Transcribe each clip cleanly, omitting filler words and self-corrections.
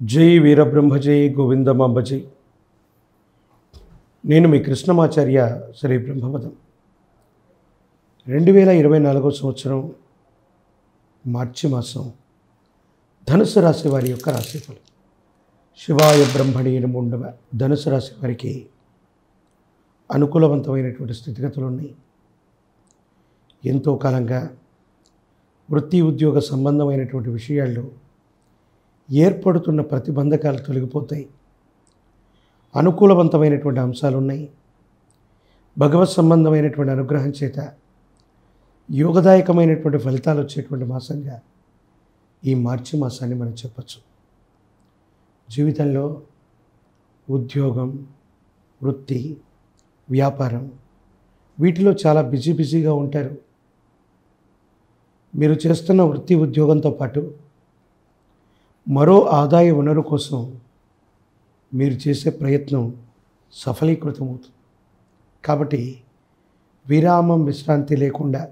జై వీరబ్రహ్మ జై గోవిందమాంబ జై. నేను మీ కృష్ణమాచార్య శ్రీ బ్రహ్మపదం. 2024 సంవత్సరం మార్చి మాసం ధనుసు రాశి వారి యొక్క రాశిఫలం. శివాయ బ్రహ్మణి నమోండవ. ధనుసు రాశి వారికి అనుకూలవంతమైనటువంటి స్థితిగతులు ఉన్నాయి. ఎంతో కాలంగా వృత్తి ఉద్యోగ సంబంధమైనటువంటి విషయాల్లో ఏర్పడుతున్న ప్రతిబంధకాలు తొలగిపోతాయి. అనుకూలవంతమైనటువంటి అంశాలు ఉన్నాయి. భగవత్ సంబంధమైనటువంటి అనుగ్రహం చేత యోగదాయకమైనటువంటి ఫలితాలు వచ్చేటువంటి మాసంగా ఈ మార్చి మాసాన్ని మనం చెప్పచ్చు. జీవితంలో ఉద్యోగం, వృత్తి, వ్యాపారం వీటిలో చాలా బిజీగా ఉంటారు. మీరు చేస్తున్న వృత్తి ఉద్యోగంతో పాటు మరో ఆదాయ వనరు కోసం మీరు చేసే ప్రయత్నం సఫలీకృతమవుతుంది. కాబట్టి విరామం, విశ్రాంతి లేకుండా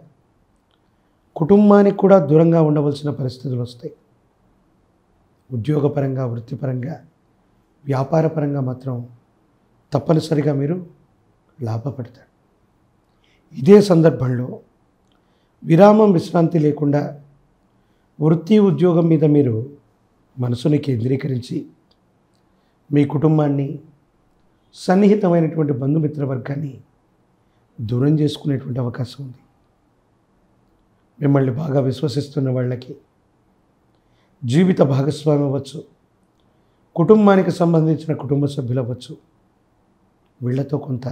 కుటుంబానికి కూడా దూరంగా ఉండవలసిన పరిస్థితులు వస్తాయి. ఉద్యోగపరంగా, వృత్తిపరంగా, వ్యాపారపరంగా మాత్రం తప్పనిసరిగా మీరు లాభపడతారు. ఇదే సందర్భంలో విరామం, విశ్రాంతి లేకుండా వృత్తి ఉద్యోగం మీద మీరు మనసుని కేంద్రీకరించి మీ కుటుంబాన్ని, సన్నిహితమైనటువంటి బంధుమిత్ర వర్గాన్ని దూరం చేసుకునేటువంటి అవకాశం ఉంది. మిమ్మల్ని బాగా విశ్వసిస్తున్న వాళ్ళకి జీవిత భాగస్వామి అవ్వచ్చు, కుటుంబానికి సంబంధించిన కుటుంబ సభ్యులు అవ్వచ్చు, వీళ్లతో కొంత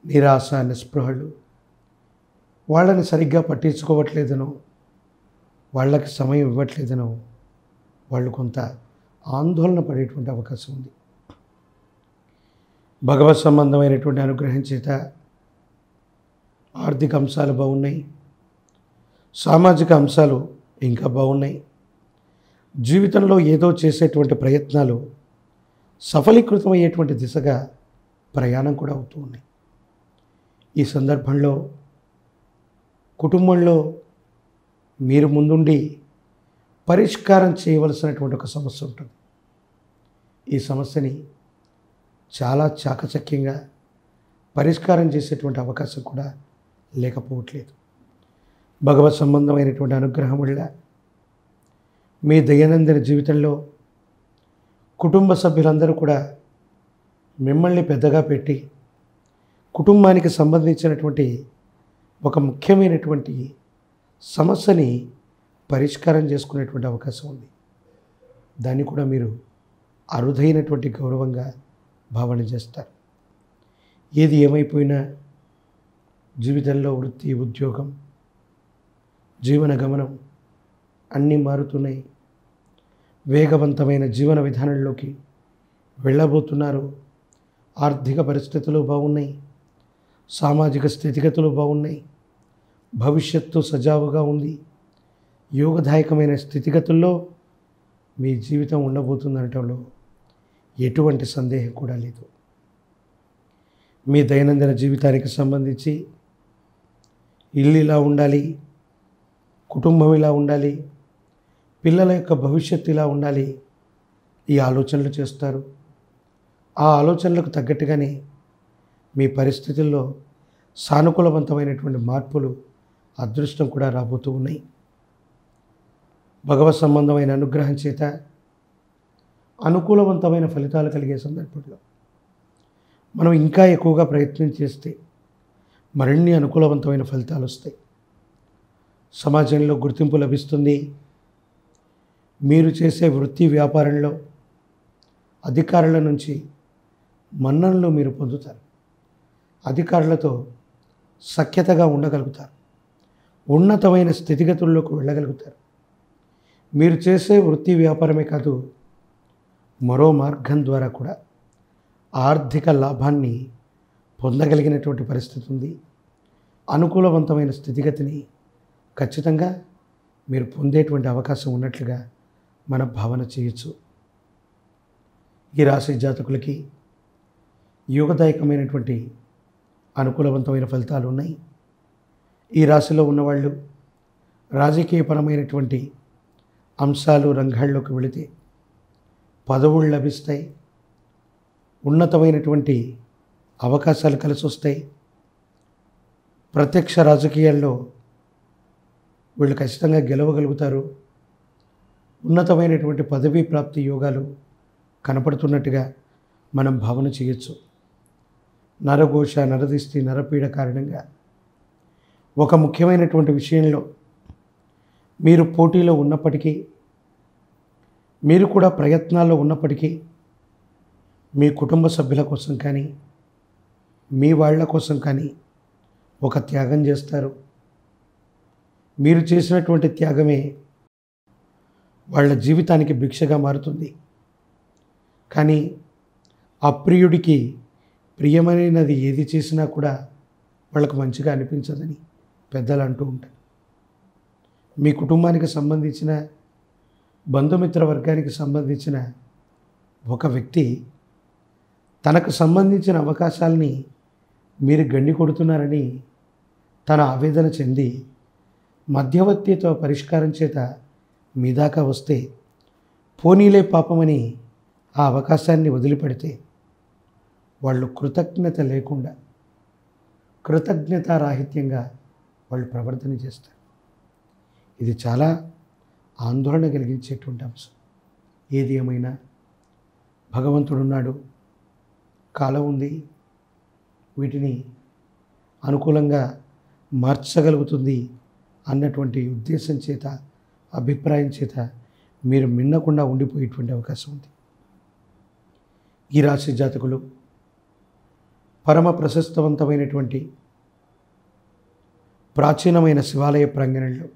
నిరాశ, నిస్పృహలు, వాళ్ళని సరిగ్గా పట్టించుకోవట్లేదనో, వాళ్ళకి సమయం ఇవ్వట్లేదనో వాళ్ళు కొంత ఆందోళన పడేటువంటి అవకాశం ఉంది. భగవత్ సంబంధమైనటువంటి అనుగ్రహం చేత ఆర్థిక అంశాలు బాగున్నాయి. సామాజిక అంశాలు ఇంకా బాగున్నాయి. జీవితంలో ఏదో చేసేటువంటి ప్రయత్నాలు సఫలీకృతమయ్యేటువంటి దిశగా ప్రయాణం కూడా అవుతూ ఉన్నాయి. ఈ సందర్భంలో కుటుంబంలో మీరు ముందుండి పరిష్కారం చేయవలసినటువంటి ఒక సమస్య ఉంటుంది. ఈ సమస్యని చాలా చాకచక్యంగా పరిష్కారం చేసేటువంటి అవకాశం కూడా లేకపోవట్లేదు. భగవత్ సంబంధమైనటువంటి అనుగ్రహం వల్ల మీ దైనందిన జీవితంలో కుటుంబ సభ్యులందరూ కూడా మిమ్మల్ని పెద్దగా పెట్టి కుటుంబానికి సంబంధించినటువంటి ఒక ముఖ్యమైనటువంటి సమస్యని పరిష్కారం చేసుకునేటువంటి అవకాశం ఉంది. దాన్ని కూడా మీరు అరుదైనటువంటి గౌరవంగా భావన చేస్తారు. ఏది ఏమైపోయినా జీవితంలో వృత్తి, ఉద్యోగం, జీవన గమనం అన్నీ మారుతున్నాయి. వేగవంతమైన జీవన విధానంలోకి వెళ్ళబోతున్నారు. ఆర్థిక పరిస్థితులు బాగున్నాయి. సామాజిక స్థితిగతులు బాగున్నాయి. భవిష్యత్తు సజావుగా ఉంది. యోగదాయకమైన స్థితిగతుల్లో మీ జీవితం ఉండబోతుందనటంలో ఎటువంటి సందేహం కూడా లేదు. మీ దైనందిన జీవితానికి సంబంధించి ఇల్లు ఇలా ఉండాలి, కుటుంబం ఇలా ఉండాలి, పిల్లల యొక్క భవిష్యత్తు ఇలా ఉండాలి, ఈ ఆలోచనలు చేస్తారు. ఆ ఆలోచనలకు తగ్గట్టుగానే మీ పరిస్థితుల్లో సానుకూలవంతమైనటువంటి మార్పులు, అదృష్టం కూడా రాబోతూ ఉన్నాయి. భగవత్ సంబంధమైన అనుగ్రహం చేత అనుకూలవంతమైన ఫలితాలు కలిగే సందర్భంలో మనం ఇంకా ఎక్కువగా ప్రయత్నం చేస్తే మరిన్ని అనుకూలవంతమైన ఫలితాలు వస్తాయి. సమాజంలో గుర్తింపు లభిస్తుంది. మీరు చేసే వృత్తి, వ్యాపారంలో అధికారుల నుంచి మన్ననలు మీరు పొందుతారు. అధికారులతో సఖ్యతగా ఉండగలుగుతారు. ఉన్నతమైన స్థితిగతుల్లోకి వెళ్ళగలుగుతారు. మీరు చేసే వృత్తి, వ్యాపారమే కాదు, మరో మార్గం ద్వారా కూడా ఆర్థిక లాభాన్ని పొందగలిగినటువంటి పరిస్థితి ఉంది. అనుకూలవంతమైన స్థితిగతిని ఖచ్చితంగా మీరు పొందేటువంటి అవకాశం ఉన్నట్లుగా మన భావన చేయొచ్చు. ఈ రాశి జాతకులకి యోగదాయకమైనటువంటి అనుకూలవంతమైన ఫలితాలు ఉన్నాయి. ఈ రాశిలో ఉన్నవాళ్ళు రాజకీయపరమైనటువంటి అంశాలు రంగాల్లోకి వెళితే పదవులు లభిస్తాయి, ఉన్నతమైనటువంటి అవకాశాలు కలిసి వస్తాయి. ప్రత్యక్ష రాజకీయాల్లో వీళ్ళు ఖచ్చితంగా గెలవగలుగుతారు. ఉన్నతమైనటువంటి పదవీ ప్రాప్తి యోగాలు కనపడుతున్నట్టుగా మనం భావన చేయొచ్చు. నరఘోష, నరదిష్టి, నరపీడ కారణంగా ఒక ముఖ్యమైనటువంటి విషయంలో మీరు పోటీలో ఉన్నప్పటికీ, మీరు కూడా ప్రయత్నాల్లో ఉన్నప్పటికీ, మీ కుటుంబ సభ్యుల కోసం కానీ, మీ వాళ్ళ కోసం కానీ ఒక త్యాగం చేస్తారు. మీరు చేసినటువంటి త్యాగమే వాళ్ళ జీవితానికి భిక్షగా మారుతుంది. కానీ అప్రియుడికి ప్రియమైనది ఏది చేసినా కూడా వాళ్ళకు మంచిగా అనిపించదని పెద్దలు అంటూ ఉంటారు. మీ కుటుంబానికి సంబంధించిన, బంధుమిత్ర వర్గానికి సంబంధించిన ఒక వ్యక్తి తనకు సంబంధించిన అవకాశాలని మీరు గండి కొడుతున్నారని తన ఆవేదన చెంది మధ్యవర్తితో పరిష్కారం చేత మీ దాకా వస్తే, పోనీలే పాపమని ఆ అవకాశాన్ని వదిలిపెడితే వాళ్ళు కృతజ్ఞత లేకుండా, కృతజ్ఞతారాహిత్యంగా వాళ్ళు ప్రవర్తన చేస్తారు. ఇది చాలా ఆందోళన కలిగించేటువంటి అంశం. ఏది ఏమైనా భగవంతుడున్నాడు, కాలం ఉంది, వీటిని అనుకూలంగా మార్చగలుగుతుంది అన్నటువంటి ఉద్దేశం చేత, అభిప్రాయం చేత మీరు మిన్నకుండా ఉండిపోయేటువంటి అవకాశం ఉంది. ఈ రాశి జాతకులు పరమ ప్రశస్తవంతమైనటువంటి ప్రాచీనమైన శివాలయ ప్రాంగణంలో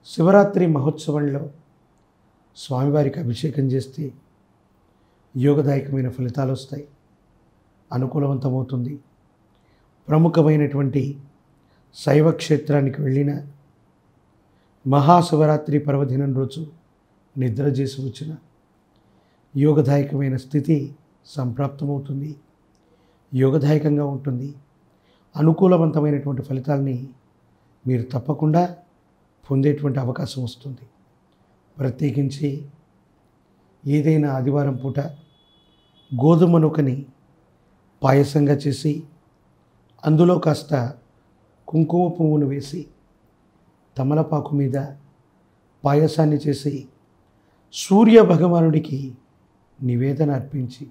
శివరాత్రి మహోత్సవంలో స్వామివారికి అభిషేకం చేస్తే యోగదాయకమైన ఫలితాలు వస్తాయి, అనుకూలవంతమవుతుంది. ప్రముఖమైనటువంటి శైవ క్షేత్రానికి వెళ్ళిన మహాశివరాత్రి పర్వదినం రోజు నిద్ర చేసి వచ్చిన యోగదాయకమైన స్థితి సంప్రాప్తమవుతుంది, యోగదాయకంగా ఉంటుంది. అనుకూలవంతమైనటువంటి ఫలితాల్ని మీరు తప్పకుండా పొందేటువంటి అవకాశం వస్తుంది. ప్రత్యేకించి ఏదైనా ఆదివారం పూట గోధుమ నూకని పాయసంగా చేసి అందులో కాస్త కుంకుమ పువ్వును వేసి తమలపాకు మీద పాయసాన్ని చేసి సూర్య భగవానుడికి నివేదన అర్పించి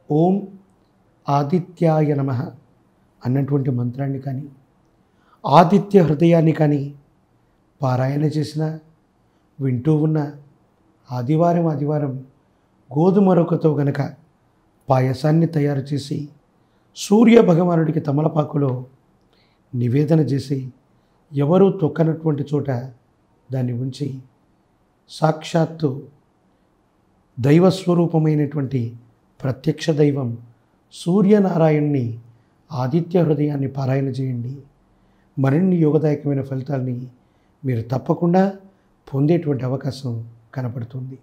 ఓం ఆదిత్యాయ నమః అన్నటువంటి మంత్రాన్ని కానీ, ఆదిత్య హృదయాన్ని కానీ పారాయణ చేసిన, వింటూ ఉన్న ఆదివారం గోధుమ రొక్కతో గనక పాయసాన్ని తయారు చేసి సూర్య భగవానుడికి తమలపాకులో నివేదన చేసి ఎవరూ తొక్కనటువంటి చోట దాన్ని ఉంచి సాక్షాత్తు దైవస్వరూపమైనటువంటి ప్రత్యక్ష దైవం సూర్యనారాయణ్ణి, ఆదిత్య హృదయాన్ని పారాయణ చేయండి. మరిన్ని యోగదాయకమైన ఫలితాల్ని మీరు తప్పకుండా పొందేటువంటి అవకాశం కనపడుతుంది.